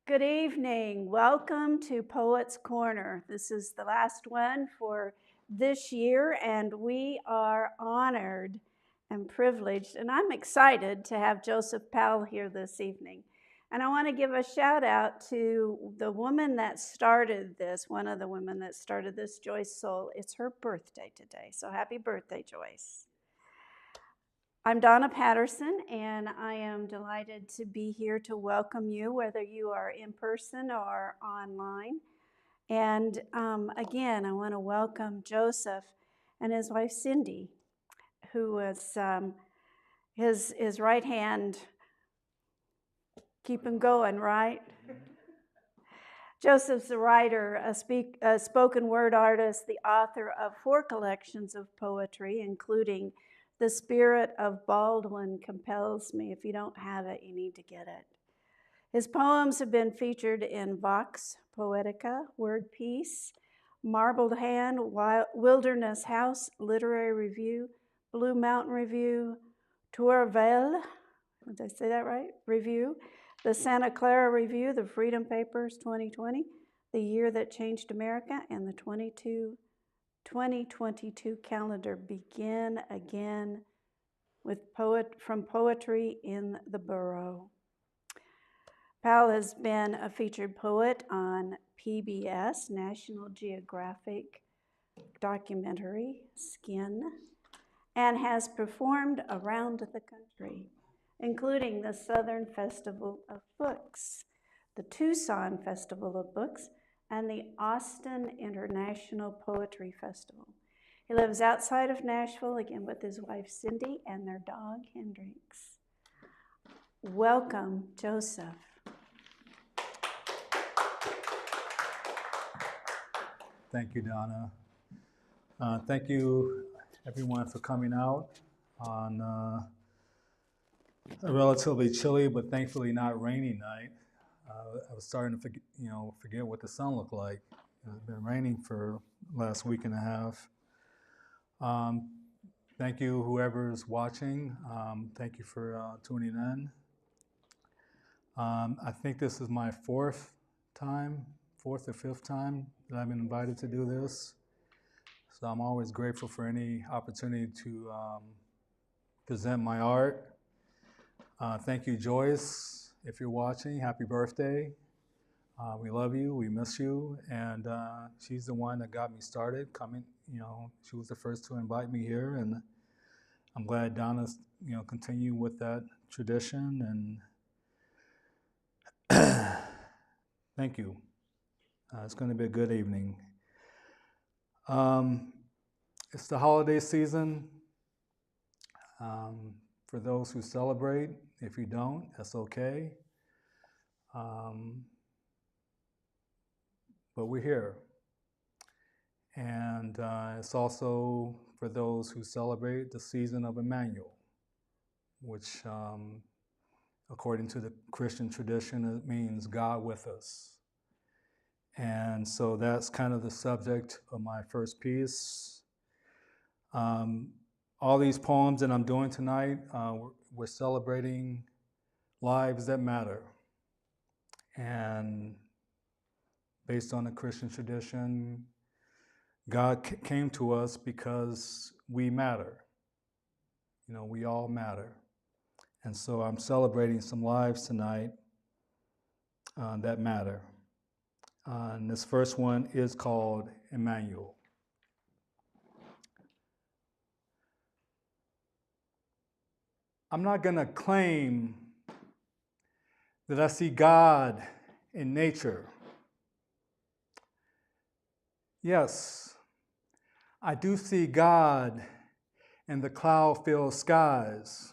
Good evening. Welcome to Poets Corner. This is the last one for this year, and we are honored and privileged, and I'm excited to have Joseph Powell here this evening. And I want to give a shout out to the woman that started this, one of the women that started this, Joyce Soul. It's her birthday today, so happy birthday, Joyce. I'm Donna Patterson, and I am delighted to be here to welcome you, whether you are in person or online. And again, I want to welcome Joseph and his wife, Cindi, who was his right hand. Keep him going, right? Joseph's a writer, a spoken word artist, the author of 4 collections of poetry, including The Spirit of Baldwin Compels Me. If you don't have it, you need to get it. His poems have been featured in Vox, Poetica, WORDPEACE, Marbled Hand, Wilderness House, Literary Review, Blue Mountain Review, Trouvaille, did I say that right? Review, the Santa Clara Review, the Freedom Papers 2020, The Year That Changed America, and the 2022 calendar. Begin again with from Poetry in the Boro. Powell has been a featured poet on PBS, National Geographic documentary, Skin, and has performed around the country, including the Southern Festival of Books, the Tucson Festival of Books, and the Austin International Poetry Festival. He lives outside of Nashville, again with his wife Cindi and their dog Hendrix. Welcome, Joseph. Thank you, Donna. Thank you, everyone, for coming out on a relatively chilly but thankfully not rainy night. I was starting to forget what the sun looked like. It's been raining for the last week and a half. Thank you, whoever's watching. Thank you for tuning in. I think this is my fourth or fifth time that I've been invited to do this. So I'm always grateful for any opportunity to present my art. Thank you, Joyce, if you're watching. Happy birthday. We love you. We miss you. And she's the one that got me started coming. She was the first to invite me here, and I'm glad Donna's continuing with that tradition. And thank you. It's going to be a good evening. It's the holiday season. For those who celebrate, if you don't, that's okay. But we're here. And it's also for those who celebrate the season of Emmanuel, which according to the Christian tradition, it means God with us. And so that's kind of the subject of my first piece. All these poems that I'm doing tonight, we're celebrating lives that matter. And based on the Christian tradition, God came to us because we matter. We all matter. And so I'm celebrating some lives tonight that matter. And this first one is called Emmanuel. I'm not going to claim that I see God in nature. Yes, I do see God in the cloud-filled skies,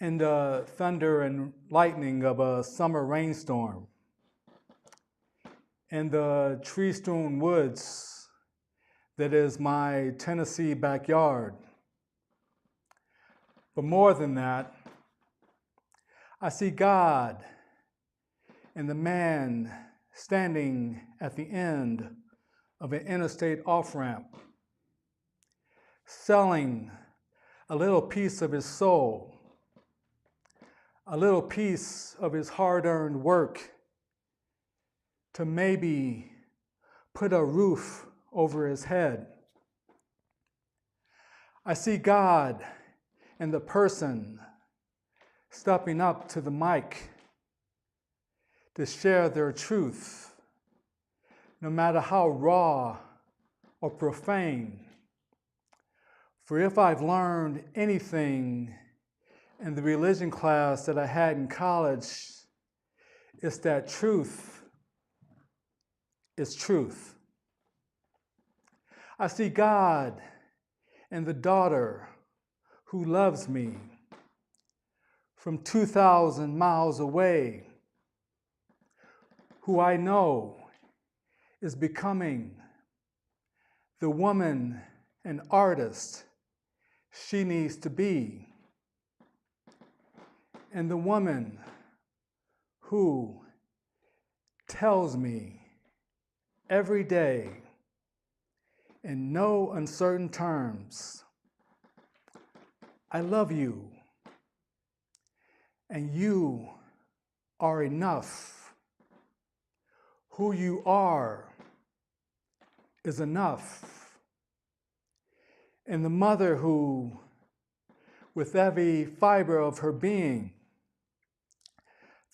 in the thunder and lightning of a summer rainstorm, in the tree-strewn woods that is my Tennessee backyard. But more than that, I see God in the man standing at the end of an interstate off-ramp, selling a little piece of his soul, a little piece of his hard-earned work to maybe put a roof over his head. I see God in the person stepping up to the mic to share their truth, no matter how raw or profane. For if I've learned anything in the religion class that I had in college, it's that truth is truth. I see God in the daughter who loves me from 2,000 miles away, who I know is becoming the woman and artist she needs to be, and the woman who tells me every day in no uncertain terms, I love you, and you are enough. Who you are is enough. And the mother who, with every fiber of her being,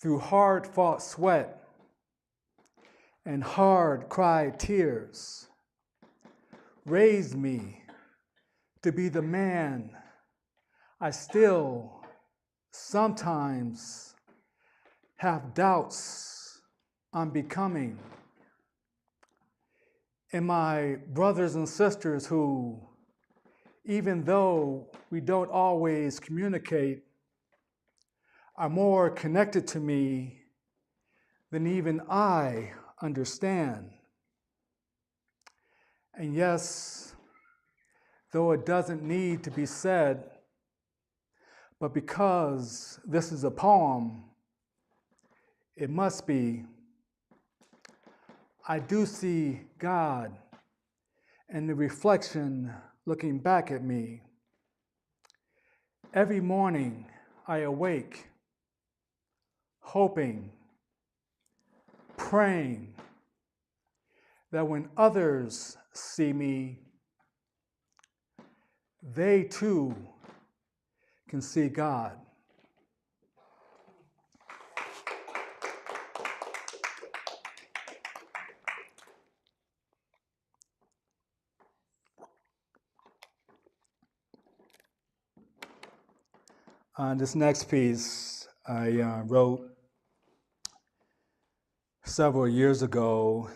through hard-fought sweat and hard-cried tears, raised me to be the man I still sometimes have doubts on becoming. And my brothers and sisters who, even though we don't always communicate, are more connected to me than even I understand. And yes, though it doesn't need to be said, but because this is a poem, it must be. I do see God and the reflection looking back at me. Every morning I awake, hoping, praying that when others see me, they too can see God. This next piece I wrote several years ago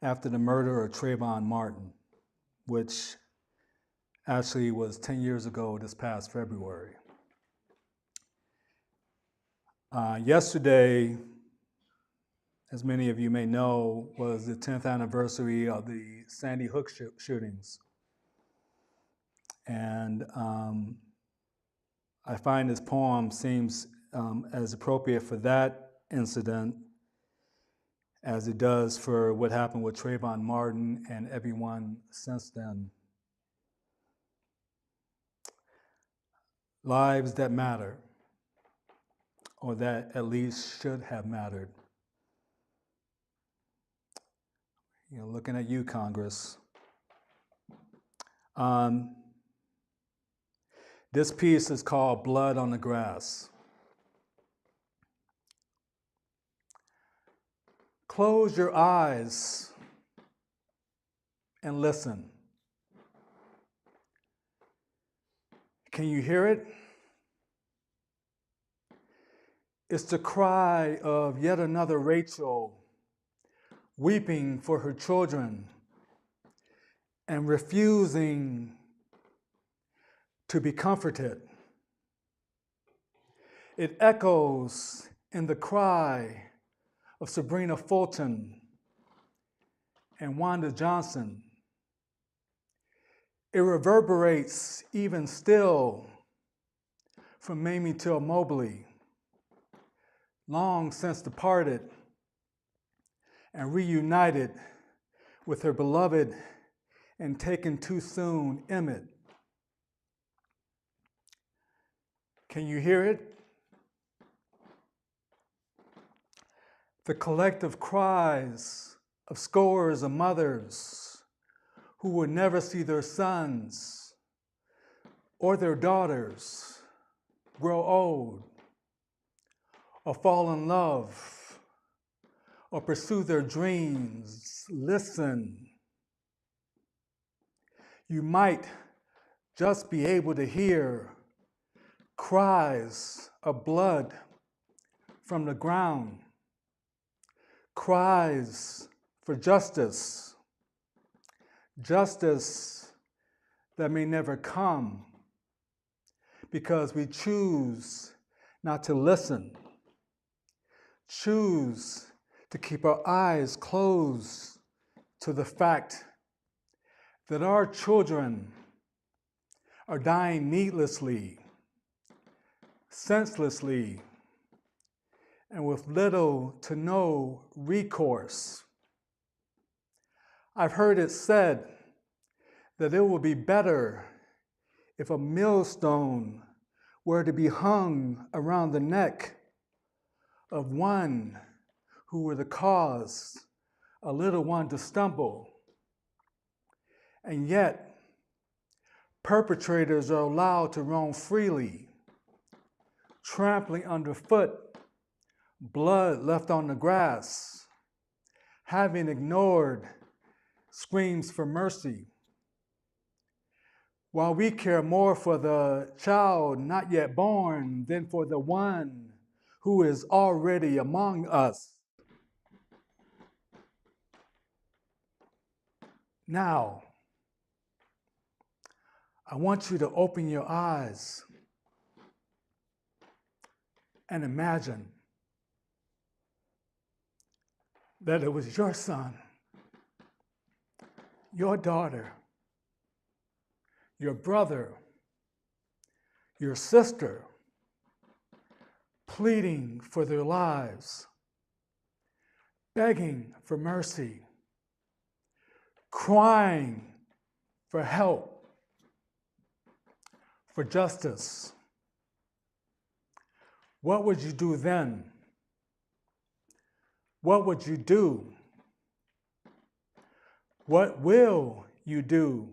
after the murder of Trayvon Martin, which actually was 10 years ago this past February. Yesterday, as many of you may know, was the 10th anniversary of the Sandy Hook shootings. And I find this poem seems as appropriate for that incident as it does for what happened with Trayvon Martin and everyone since then. Lives that matter, or that at least should have mattered. You know, looking at you, Congress. This piece is called Blood on the Grass. Close your eyes and listen. Can you hear it? It's the cry of yet another Rachel weeping for her children and refusing to be comforted. It echoes in the cry of Sabrina Fulton and Wanda Johnson. It reverberates even still from Mamie Till Mobley, long since departed and reunited with her beloved and taken too soon Emmett. Can you hear it? The collective cries of scores of mothers who will never see their sons or their daughters grow old or fall in love or pursue their dreams. Listen. You might just be able to hear cries of blood from the ground, cries for justice, justice that may never come because we choose not to listen, choose to keep our eyes closed to the fact that our children are dying needlessly, senselessly, and with little to no recourse. I've heard it said that it would be better if a millstone were to be hung around the neck of one who were the cause a little one to stumble. And yet, perpetrators are allowed to roam freely, trampling underfoot, blood left on the grass, having ignored screams for mercy. While we care more for the child not yet born than for the one who is already among us. Now, I want you to open your eyes and imagine that it was your son, your daughter, your brother, your sister, pleading for their lives, begging for mercy, crying for help, for justice. What would you do then? What would you do? What will you do?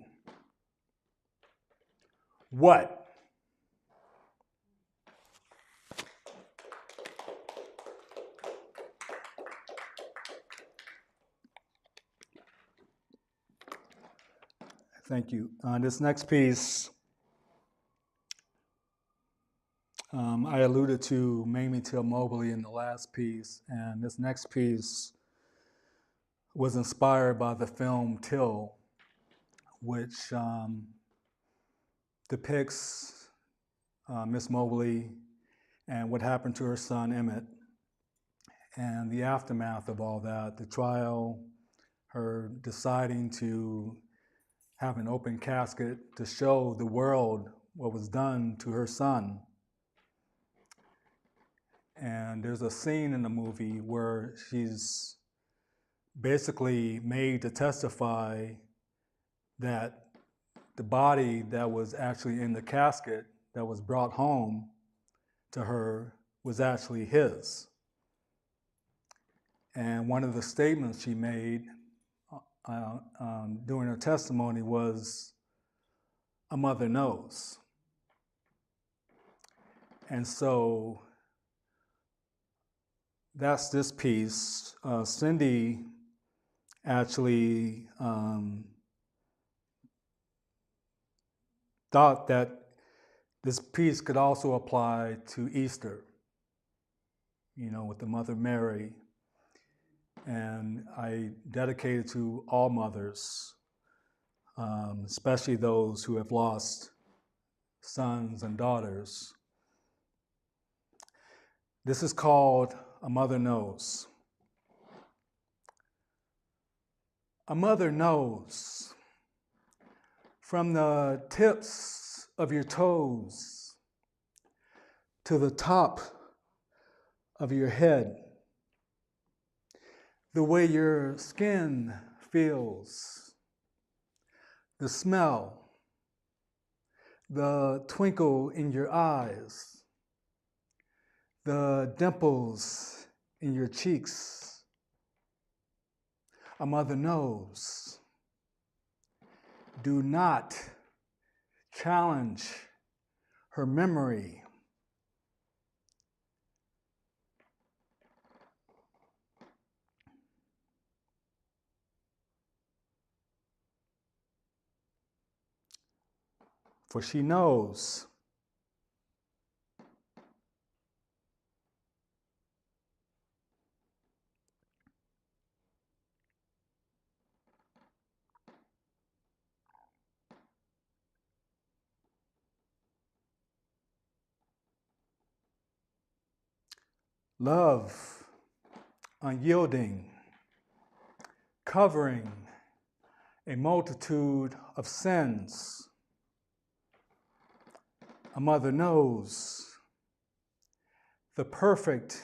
What? Thank you. This next piece, I alluded to Mamie Till Mobley in the last piece, and this next piece was inspired by the film Till, which depicts Miss Mobley and what happened to her son Emmett, and the aftermath of all that, the trial, her deciding to have an open casket to show the world what was done to her son. And there's a scene in the movie where she's basically made to testify that the body that was actually in the casket that was brought home to her was actually his. And one of the statements she made during her testimony was, "A mother knows." And so that's this piece. Cindi actually thought that this piece could also apply to Easter, you know, with the Mother Mary. And I dedicate it to all mothers, especially those who have lost sons and daughters. This is called A Mother Knows. A mother knows from the tips of your toes to the top of your head, the way your skin feels, the smell, the twinkle in your eyes, the dimples in your cheeks. A mother knows. Do not challenge her memory. For she knows. Love, unyielding, covering a multitude of sins. A mother knows the perfect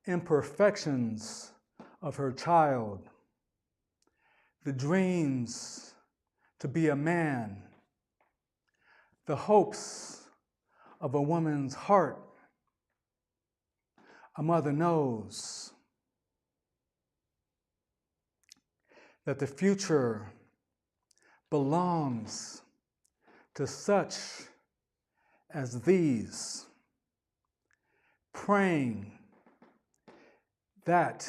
imperfections of her child, the dreams to be a man, the hopes of a woman's heart. A mother knows that the future belongs to such as these, praying that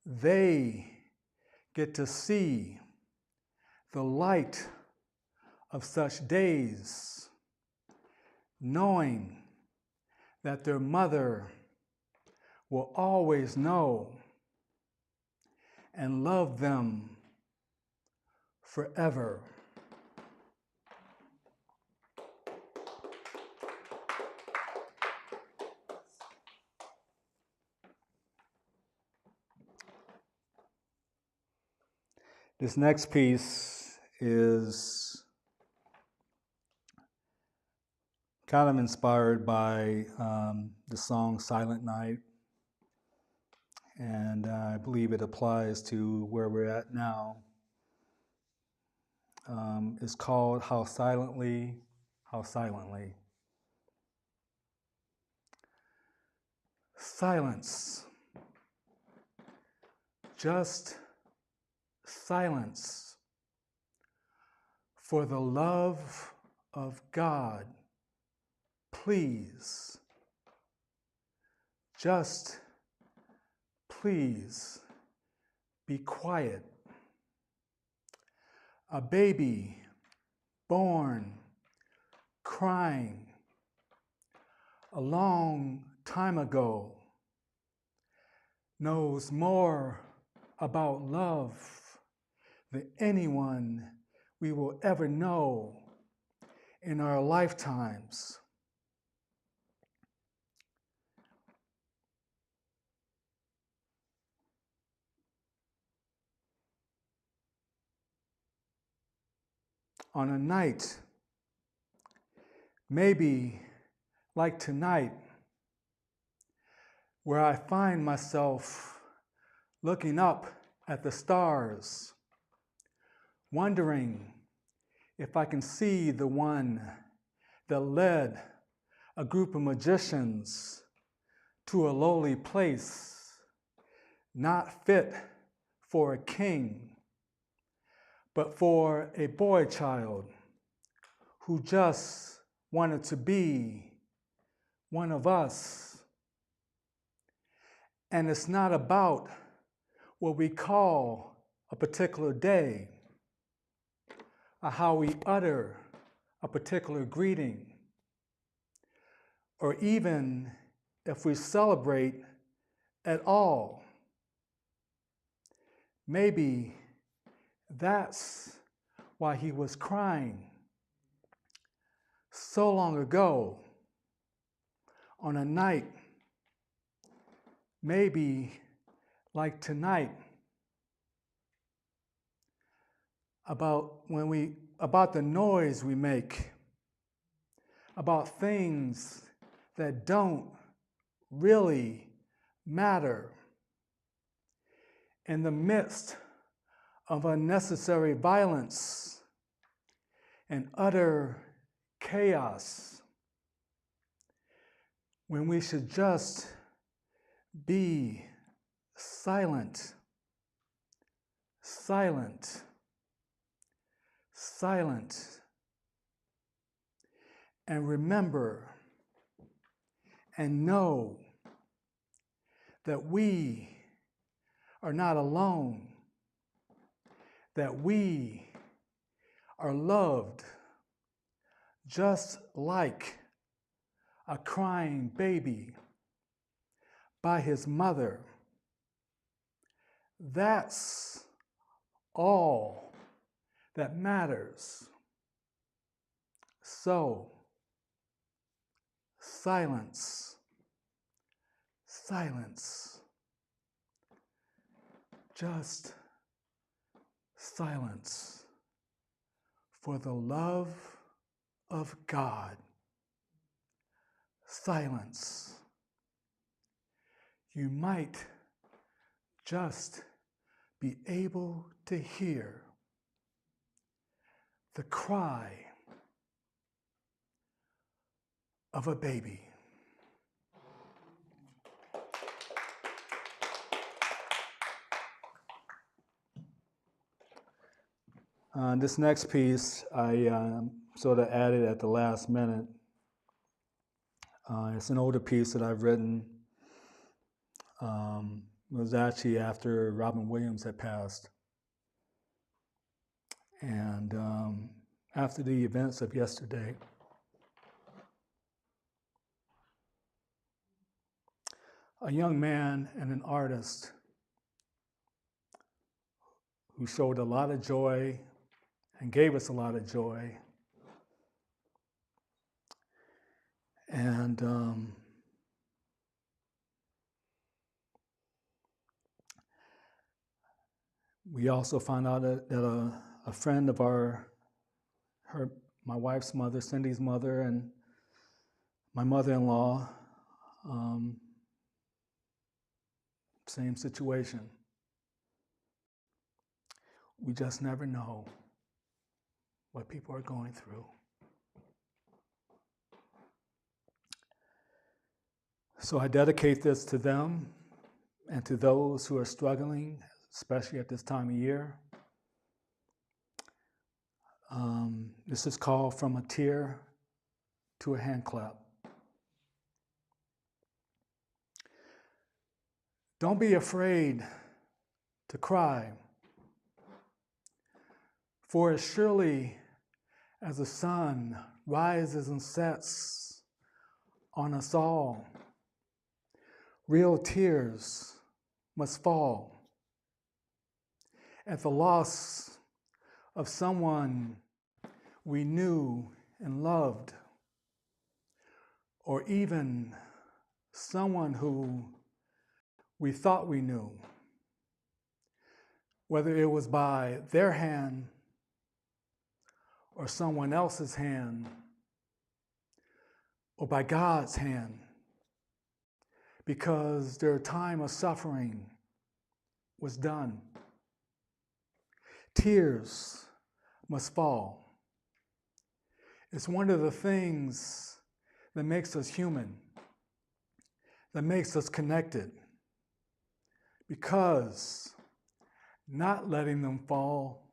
they get to see the light of such days, knowing that their mother will always know and love them forever. This next piece is kind of inspired by the song Silent Night, and I believe it applies to where we're at now. It's called How Silently, How Silently. Silence, just silence. For the love of God, please, just please be quiet. A baby born crying a long time ago knows more about love than anyone we will ever know in our lifetimes. On a night, maybe like tonight, where I find myself looking up at the stars, wondering if I can see the one that led a group of magicians to a lowly place, not fit for a king, but for a boy child who just wanted to be one of us. And it's not about what we call a particular day, or how we utter a particular greeting, or even if we celebrate at all. Maybe that's why he was crying so long ago on a night, maybe like tonight, about the noise we make, about things that don't really matter. In the midst of unnecessary violence and utter chaos, when we should just be silent, silent, silent, and remember and know that we are not alone, that we are loved just like a crying baby by his mother. That's all that matters. So, silence, silence, just silence for the love of God. Silence. You might just be able to hear the cry of a baby. This next piece I sort of added at the last minute. It's an older piece that I've written. It was actually after Robin Williams had passed. And after the events of yesterday, a young man and an artist who showed a lot of joy and gave us a lot of joy. And we also found out that a friend of my wife's mother, Cindy's mother, and my mother-in-law, same situation. We just never know what people are going through. So I dedicate this to them and to those who are struggling, especially at this time of year. This is called From a Tear to a Hand Clap. Don't be afraid to cry, for as surely as the sun rises and sets on us all, real tears must fall at the loss of someone we knew and loved, or even someone who we thought we knew, whether it was by their hand or someone else's hand or by God's hand, because their time of suffering was done. Tears must fall. It's one of the things that makes us human, that makes us connected, because not letting them fall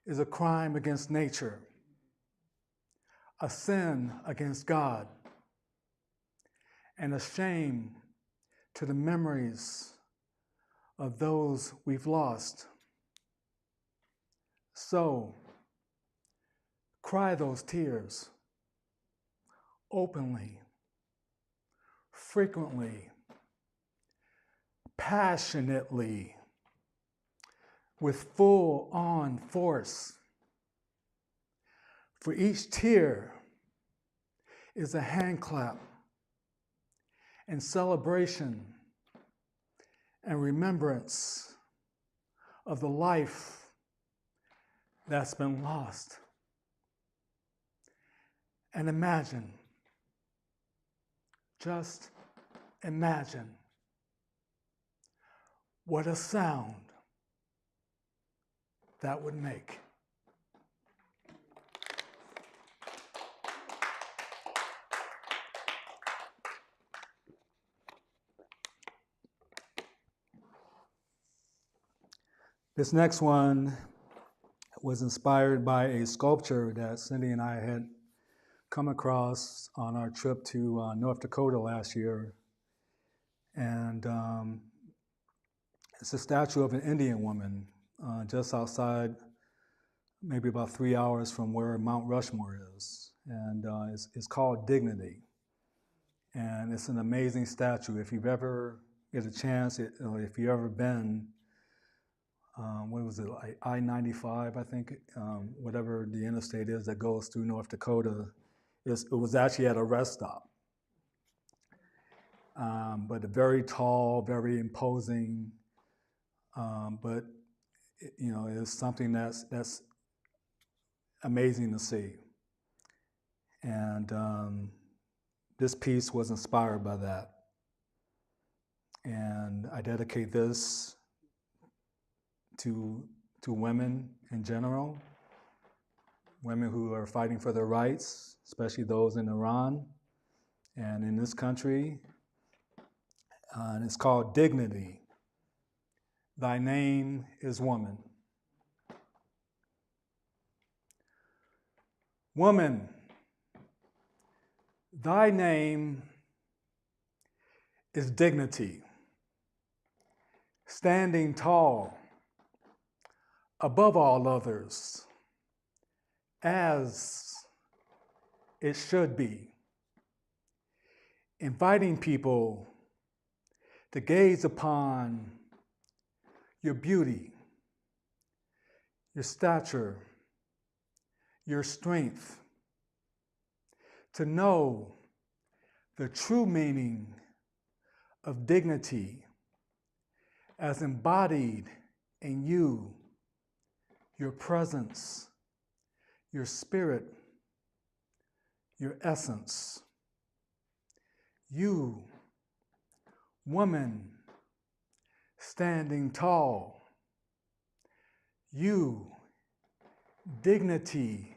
is a crime against nature, a sin against God, and a shame to the memories of those we've lost. So, cry those tears openly, frequently, passionately, with full-on force. For each tear is a hand clap and celebration and remembrance of the life that's been lost. And imagine, just imagine what a sound that would make. This next one was inspired by a sculpture that Cindi and I had come across on our trip to North Dakota last year. And it's a statue of an Indian woman just outside, maybe about 3 hours from where Mount Rushmore is. And it's called Dignity. And it's an amazing statue. If you've ever get a chance, or if you've ever been, what was it, like I-95, I think, whatever the interstate is that goes through North Dakota, it was actually at a rest stop. But a very tall, very imposing, but you know, it's something that's amazing to see. And this piece was inspired by that. And I dedicate this to women in general, women who are fighting for their rights, especially those in Iran and in this country. And it's called Dignity. Thy name is woman. Woman, thy name is dignity, standing tall above all others, as it should be, inviting people to gaze upon your beauty, your stature, your strength, to know the true meaning of dignity as embodied in you, your presence, your spirit, your essence. You, woman, standing tall. You, dignity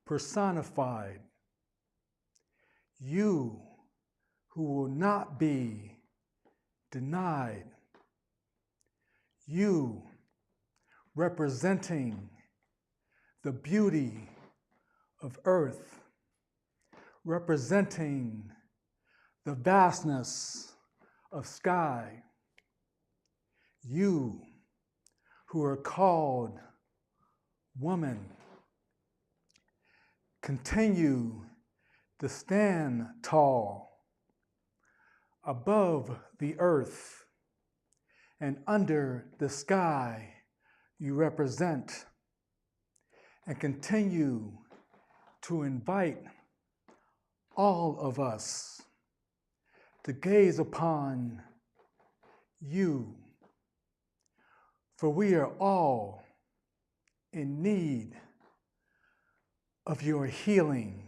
personified. You, who will not be denied. You, representing the beauty of earth, representing the vastness of sky. You, who are called woman, continue to stand tall above the earth and under the sky you represent, and continue to invite all of us to gaze upon you, for we are all in need of your healing.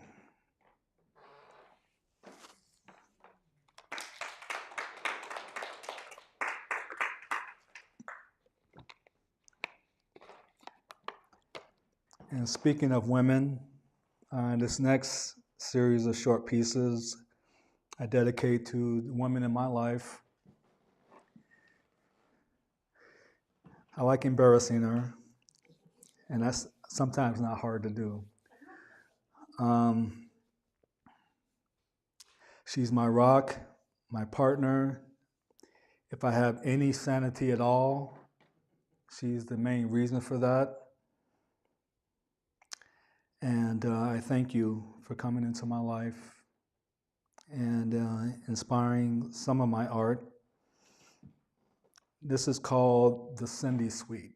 And speaking of women, this next series of short pieces I dedicate to the women in my life. I like embarrassing her, and that's sometimes not hard to do. She's my rock, my partner. If I have any sanity at all, she's the main reason for that. And I thank you for coming into my life and inspiring some of my art. This is called the Cindi Suite.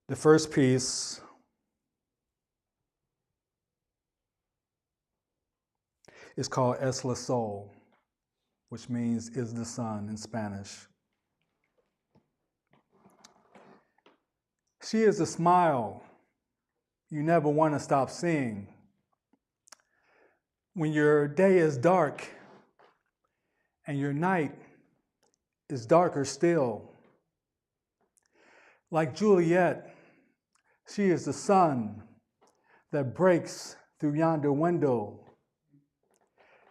The first piece is called Es la Sol, which means is the sun in Spanish. She is a smile you never want to stop seeing. When your day is dark and your night is darker still. Like Juliet, she is the sun that breaks through yonder window,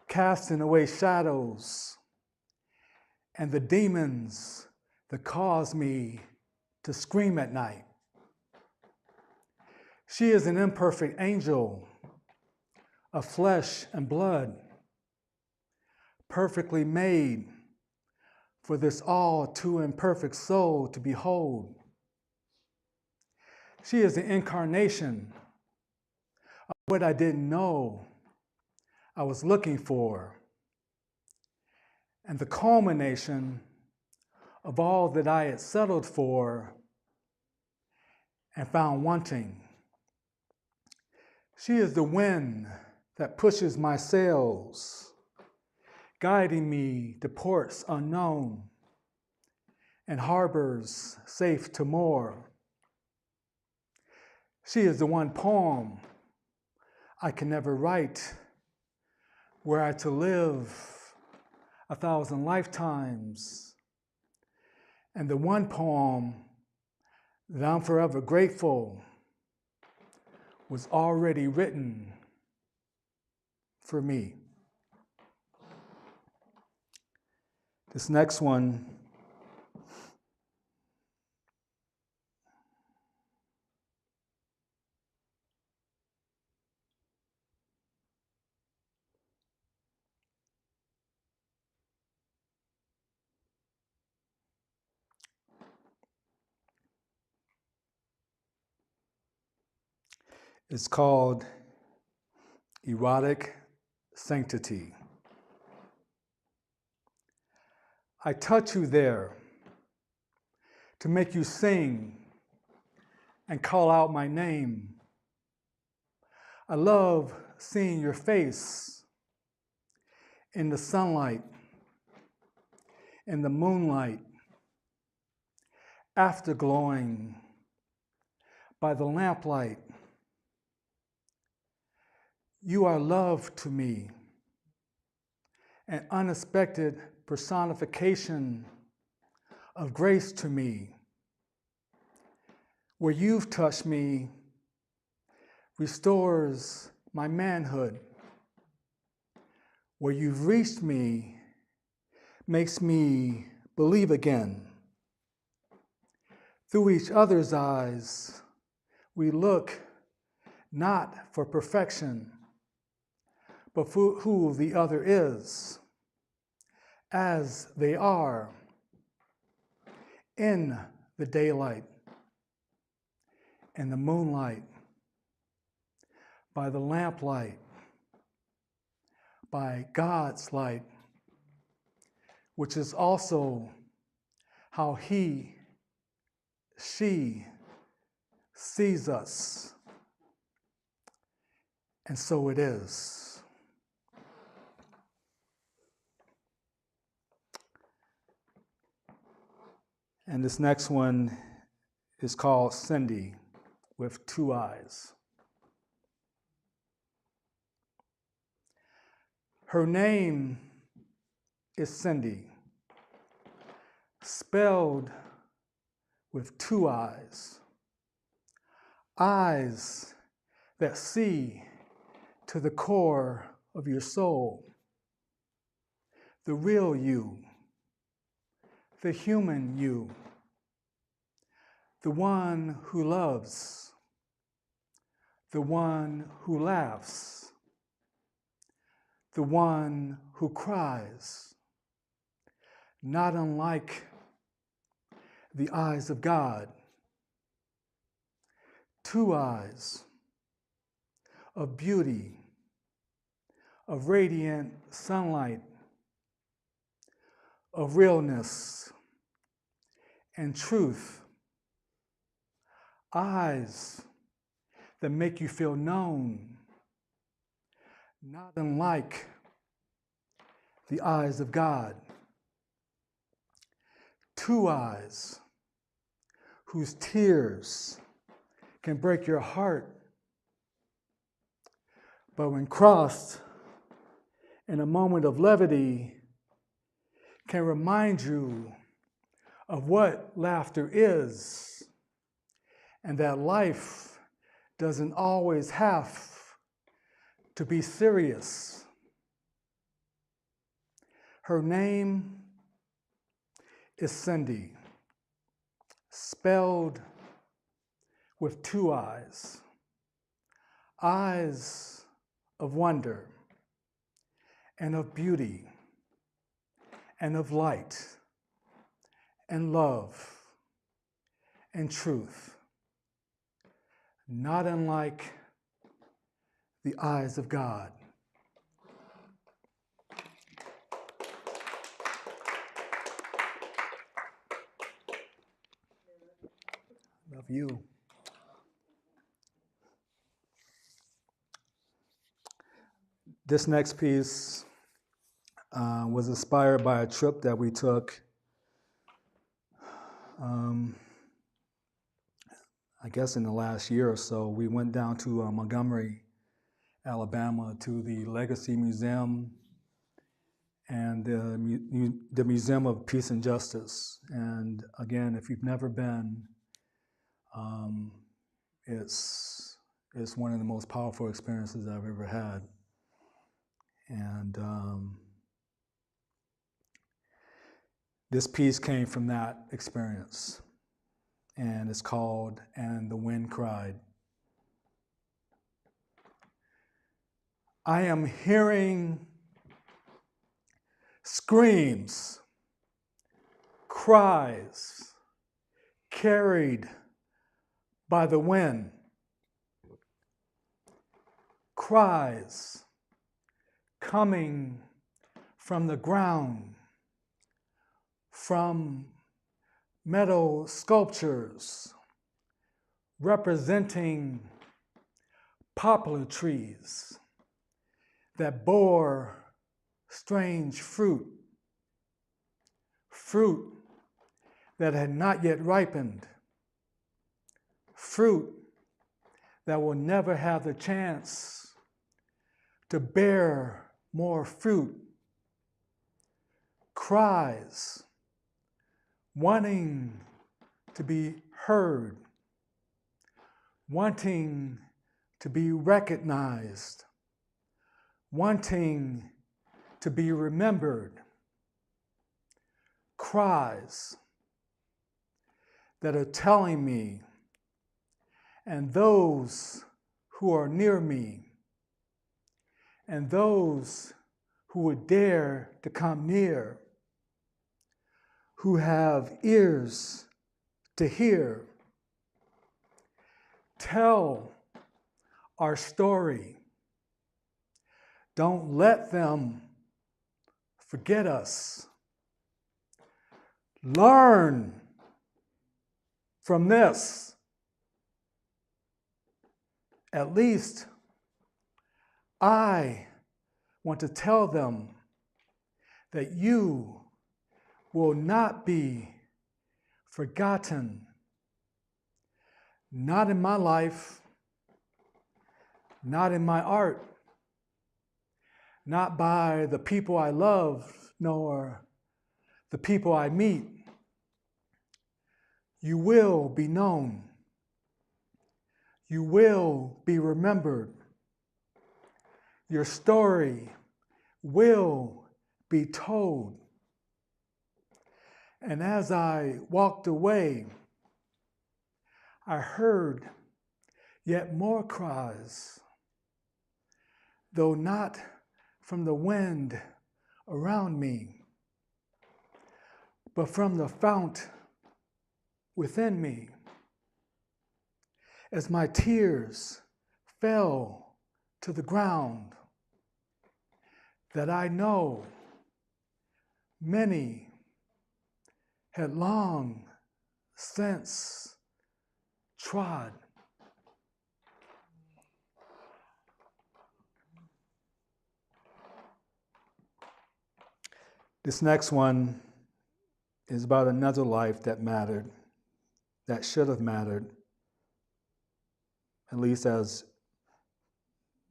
casting away shadows and the demons that cause me to scream at night. She is an imperfect angel of flesh and blood, perfectly made for this all too imperfect soul to behold. She is the incarnation of what I didn't know I was looking for, and the culmination of all that I had settled for and found wanting. She is the wind that pushes my sails, guiding me to ports unknown and harbors safe to moor. She is the one poem I can never write, were I to live 1,000 lifetimes, and the one poem that I'm forever grateful was already written for me. This next one is called Erotic Sanctity. I touch you there to make you sing and call out my name. I love seeing your face in the sunlight, in the moonlight, afterglowing by the lamplight. You are love to me, an unexpected personification of grace to me. Where you've touched me restores my manhood. Where you've reached me makes me believe again. Through each other's eyes, we look not for perfection, but for who the other is, as they are, in the daylight, in the moonlight, by the lamplight, by God's light, which is also how He, she sees us. And so it is. And this next one is called Cindi, with two eyes. Her name is Cindi, spelled with two eyes. Eyes that see to the core of your soul, the real you, the human you, the one who loves, the one who laughs, the one who cries, not unlike the eyes of God. Two eyes of beauty, of radiant sunlight, of realness and truth. Eyes that make you feel known, not unlike the eyes of God. Two eyes whose tears can break your heart, but when crossed in a moment of levity, can remind you of what laughter is, and that life doesn't always have to be serious. Her name is Cindi, spelled with two eyes, eyes of wonder and of beauty and of light and love and truth, not unlike the eyes of God. Love you. This next piece was inspired by a trip that we took, I guess in the last year or so. We went down to Montgomery, Alabama, to the Legacy Museum and the Museum of Peace and Justice. And again, if you've never been, it's one of the most powerful experiences I've ever had. And this piece came from that experience, and it's called "And the Wind Cried." I am hearing screams, cries, carried by the wind. Cries coming from the ground, from metal sculptures representing poplar trees that bore strange fruit, fruit that had not yet ripened, fruit that will never have the chance to bear more fruit. Cries wanting to be heard, wanting to be recognized, wanting to be remembered. Cries that are telling me and those who are near me and those who would dare to come near, who have ears to hear, tell our story. Don't let them forget us. Learn from this. At least I want to tell them that you will not be forgotten. Not in my life, not in my art, not by the people I love, nor the people I meet. You will be known. You will be remembered. Your story will be told. And as I walked away, I heard yet more cries, though not from the wind around me, but from the fount within me. As my tears fell to the ground, that I know many had long since trod. This next one is about another life that mattered, that should have mattered, at least as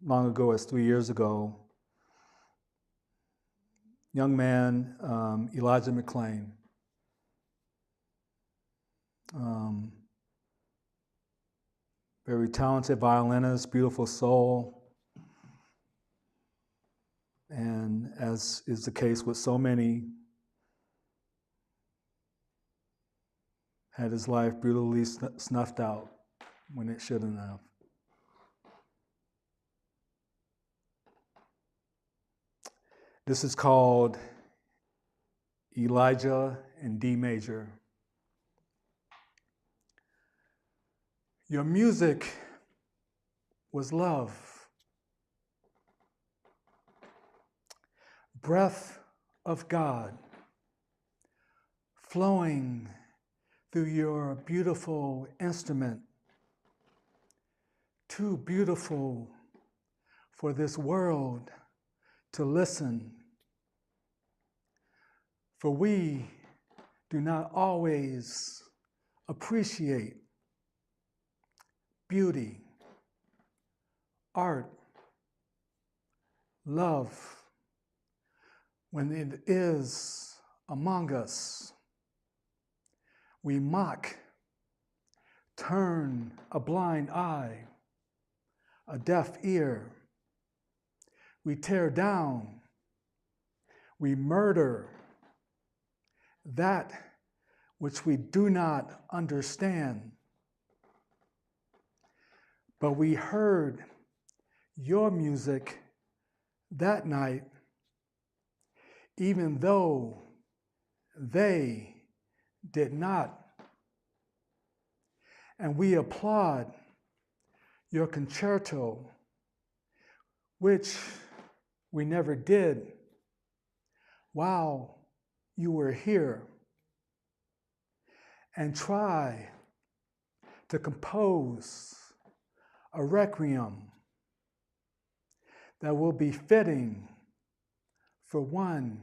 long ago as 3 years ago. Young man, Elijah McClain. Very talented violinist, beautiful soul. And as is the case with so many, had his life brutally snuffed out when it shouldn't have. This is called Elijah in D major. Your music was love, breath of God, flowing through your beautiful instrument, too beautiful for this world to listen. For we do not always appreciate beauty, art, love, when it is among us. We mock, turn a blind eye, a deaf ear. We tear down, we murder that which we do not understand. But we heard your music that night, even though they did not. And we applaud your concerto, which we never did while you were here, and try to compose a requiem that will be fitting for one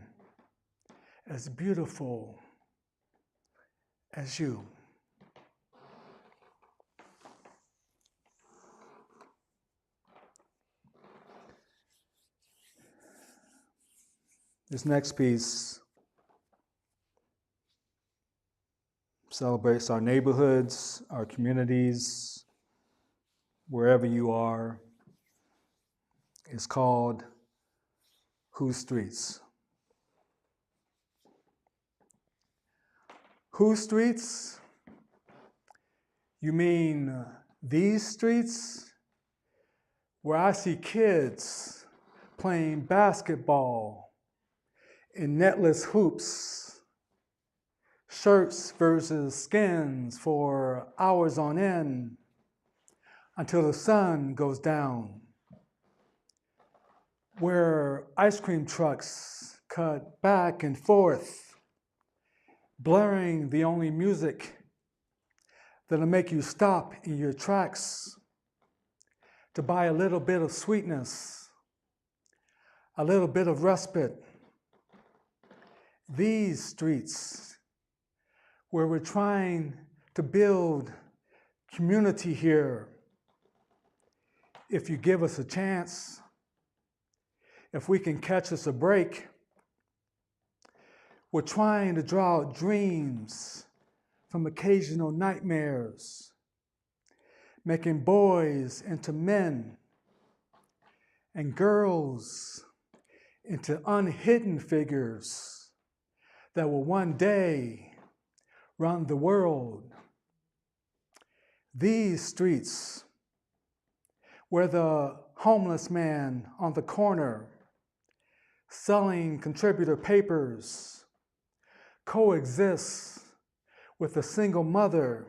as beautiful as you. This next piece celebrates our neighborhoods, our communities, wherever you are. It's called Whose Streets? Whose streets? You mean these streets where I see kids playing basketball in netless hoops, shirts versus skins for hours on end until the sun goes down, where ice cream trucks cut back and forth, blaring the only music that'll make you stop in your tracks to buy a little bit of sweetness, a little bit of respite. These streets where we're trying to build community here. If you give us a chance, if we can catch us a break, we're trying to draw out dreams from occasional nightmares, making boys into men and girls into unhidden figures that will one day run the world. These streets where the homeless man on the corner selling contributor papers coexists with a single mother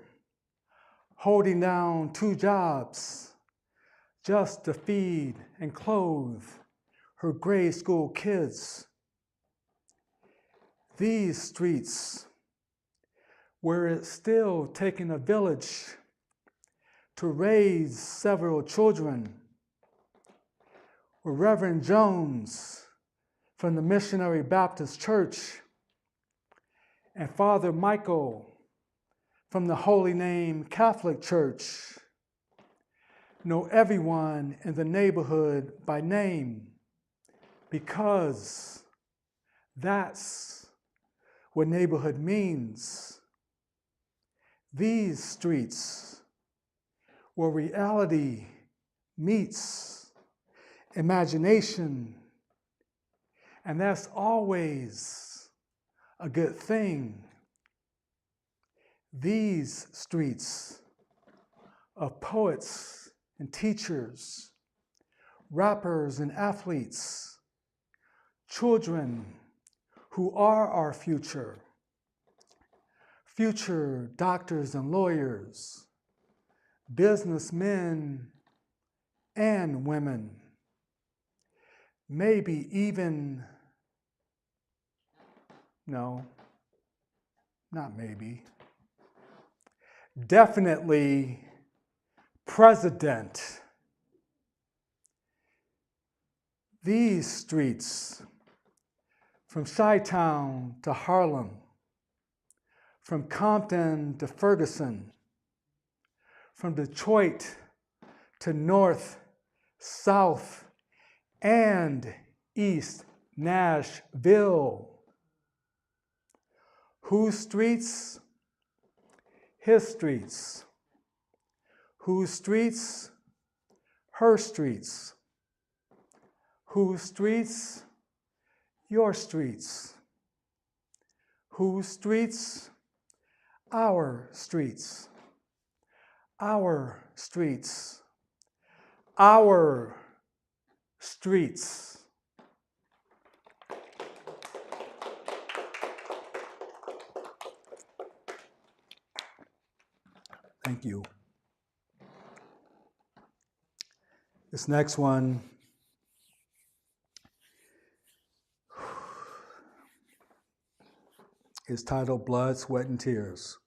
holding down 2 jobs just to feed and clothe her grade school kids. These streets where it's still taking a village to raise several children, where Reverend Jones from the Missionary Baptist Church and Father Michael from the Holy Name Catholic Church know everyone in the neighborhood by name, because that's what neighborhood means. These streets where reality meets imagination, and that's always a good thing. These streets of poets and teachers, rappers and athletes, children who are our future, future doctors and lawyers, businessmen and women, maybe even, no, not maybe, definitely president. These streets, from Chi-Town to Harlem, from Compton to Ferguson, from Detroit to North, South, and East Nashville. Whose streets? His streets. Whose streets? Her streets. Whose streets? Your streets. Whose streets? Our streets. Our streets. Our streets. Thank you. This next one is titled Blood, Sweat, and Tears.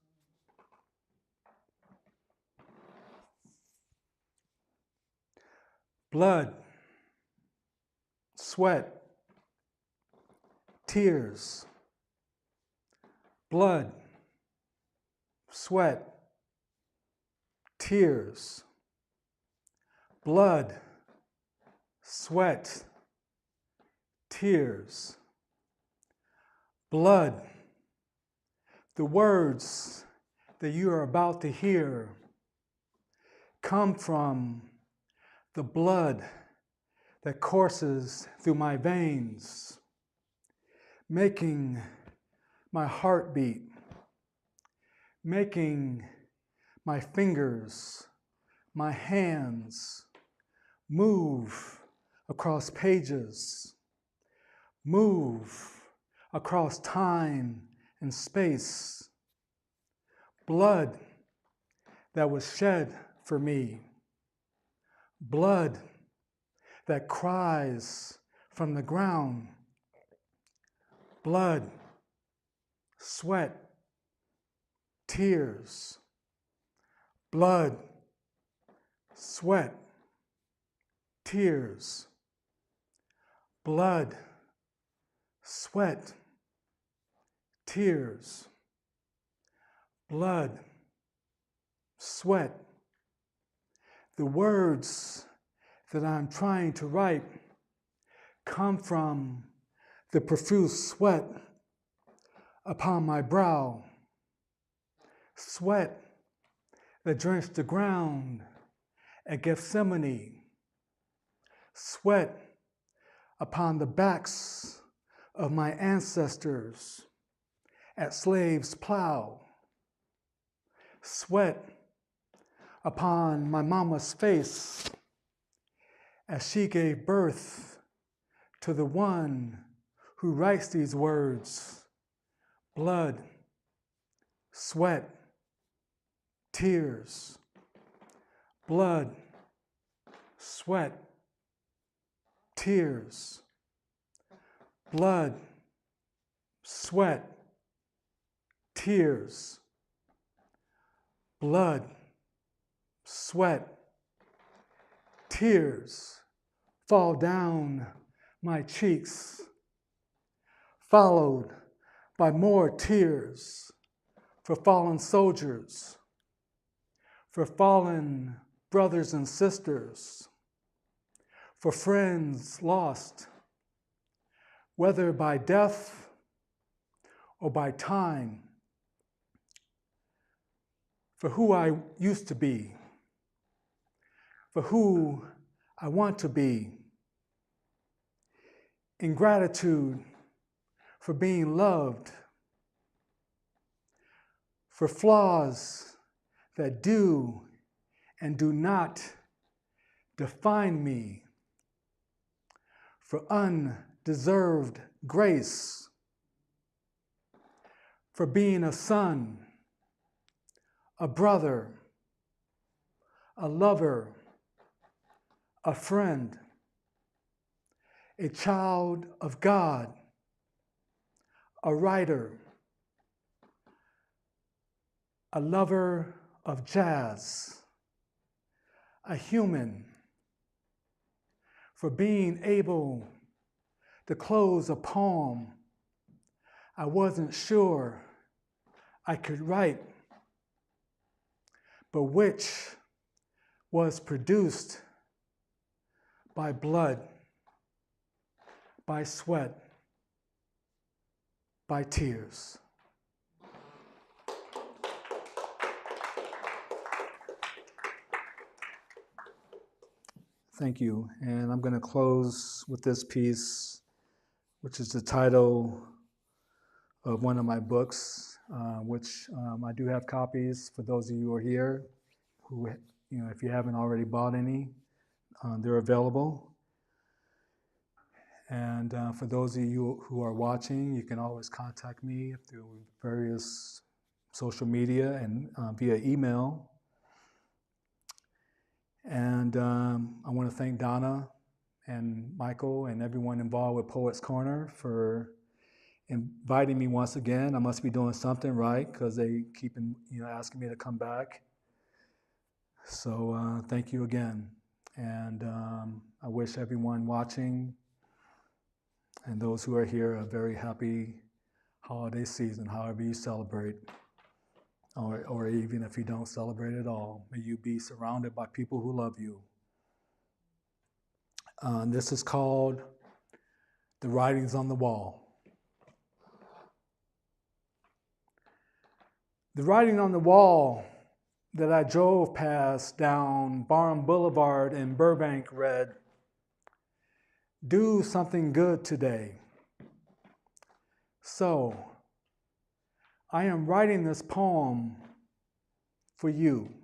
Blood, sweat, tears. Blood, sweat, tears. Blood, sweat, tears. Blood. The words that you are about to hear come from the blood that courses through my veins, making my heart beat, making my fingers, my hands move across pages, move across time and space. Blood that was shed for me. Blood that cries from the ground. Blood, sweat, tears. Blood, sweat, tears. Blood, sweat, tears. Blood, sweat. The words that I'm trying to write come from the profuse sweat upon my brow, sweat that drenched the ground at Gethsemane, sweat upon the backs of my ancestors at Slaves' Plow, sweat upon my mama's face as she gave birth to the one who writes these words. Blood, sweat, tears. Blood, sweat, tears. Blood, sweat, tears. Blood, sweat, tears fall down my cheeks, followed by more tears for fallen soldiers, for fallen brothers and sisters, for friends lost, whether by death or by time, for who I used to be, for who I want to be, in gratitude for being loved, for flaws that do and do not define me, for undeserved grace, for being a son, a brother, a lover, a friend, a child of God, a writer, a lover of jazz, a human, for being able to close a poem I wasn't sure I could write, but which was produced by blood, by sweat, by tears. Thank you. And I'm going to close with this piece, which is the title of one of my books, which I do have copies for those of you who are here, who, if you haven't already bought any, they're available. And for those of you who are watching, you can always contact me through various social media and via email. And I want to thank Donna and Michael and everyone involved with Poets Corner for inviting me once again. I must be doing something right because they keep asking me to come back. So thank you again. And I wish everyone watching and those who are here a very happy holiday season, however you celebrate. Or even if you don't celebrate at all, may you be surrounded by people who love you. This is called The Writings on the Wall. The writing on the wall that I drove past down Barham Boulevard in Burbank read, "Do something good today." So, I am writing this poem for you.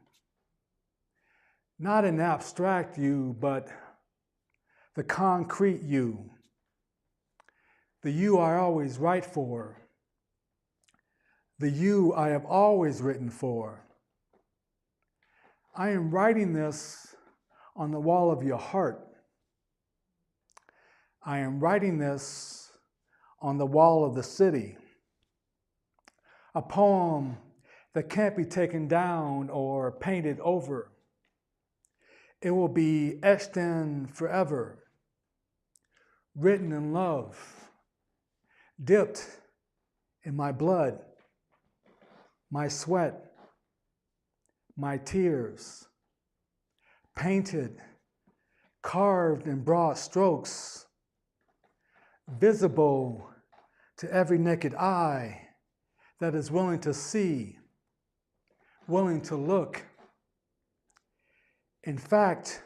Not an abstract you, but the concrete you. The you I always write for. The you I have always written for. I am writing this on the wall of your heart. I am writing this on the wall of the city. A poem that can't be taken down or painted over. It will be etched in forever, written in love, dipped in my blood, my sweat, my tears, painted, carved in broad strokes, visible to every naked eye that is willing to see, willing to look. In fact,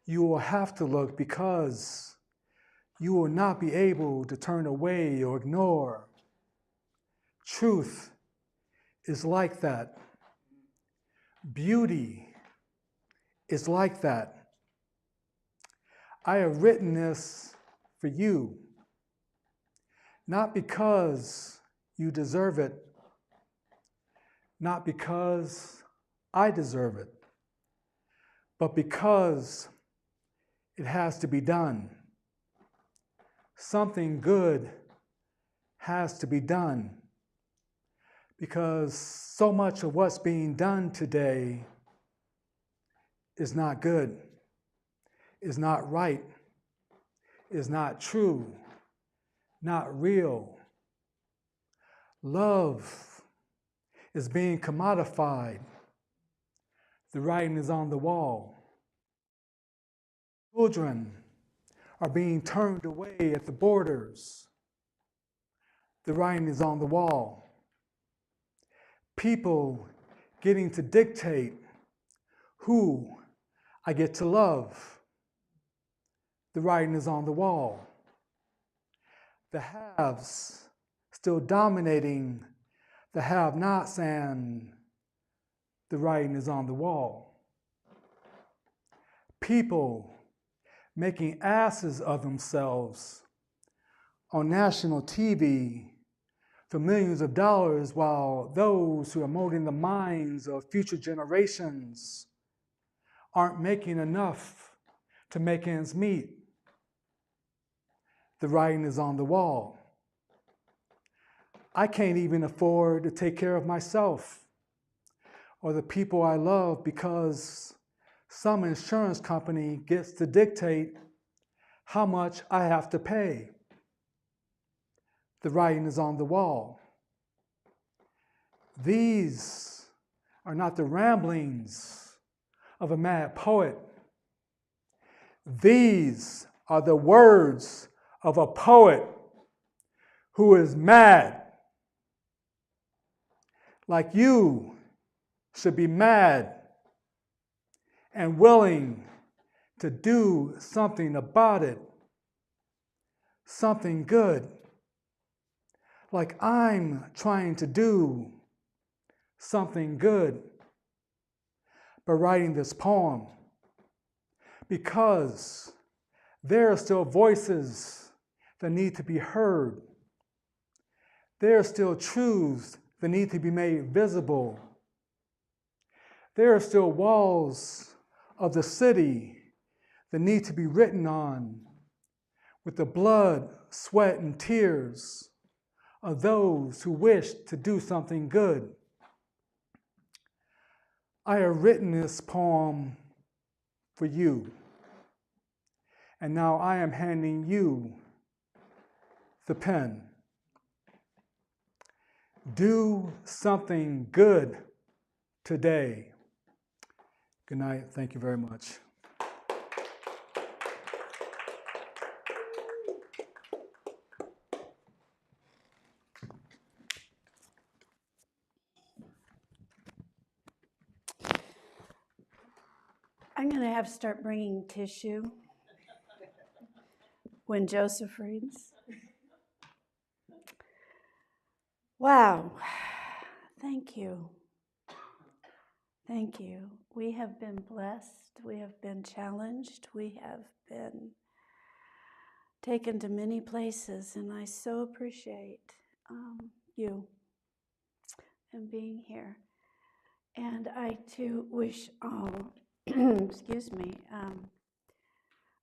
you will have to look because you will not be able to turn away or ignore. Truth is like that. Beauty is like that. I have written this for you, not because you deserve it, not because I deserve it, but because it has to be done. Something good has to be done because so much of what's being done today is not good, is not right, is not true, not real. Love is being commodified. The writing is on the wall. Children are being turned away at the borders. The writing is on the wall. People getting to dictate who I get to love. The writing is on the wall. The haves still dominating the have-nots and the writing is on the wall. People making asses of themselves on national TV for millions of dollars, while those who are molding the minds of future generations aren't making enough to make ends meet. The writing is on the wall. I can't even afford to take care of myself or the people I love because some insurance company gets to dictate how much I have to pay. The writing is on the wall. These are not the ramblings of a mad poet. These are the words of a poet who is mad. Like you should be mad and willing to do something about it, something good, like I'm trying to do something good by writing this poem, because there are still voices that need to be heard. There are still truths that need to be made visible. There are still walls of the city that need to be written on with the blood, sweat, and tears of those who wish to do something good. I have written this poem for you, and now I am handing you the pen. Do something good today. Good night. Thank you very much. I'm going to have to start bringing tissue when Joseph reads. Wow. Thank you. Thank you. We have been blessed. We have been challenged. We have been taken to many places, and I so appreciate you and being here. And I too wish all, excuse me,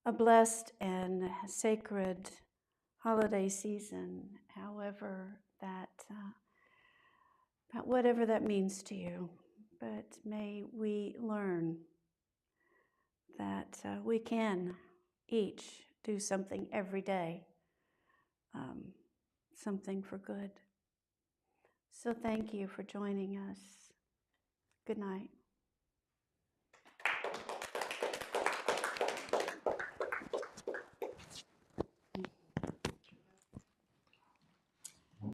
a blessed and sacred holiday season, however that, whatever that means to you. But may we learn that we can each do something every day, something for good. So thank you for joining us. Good night.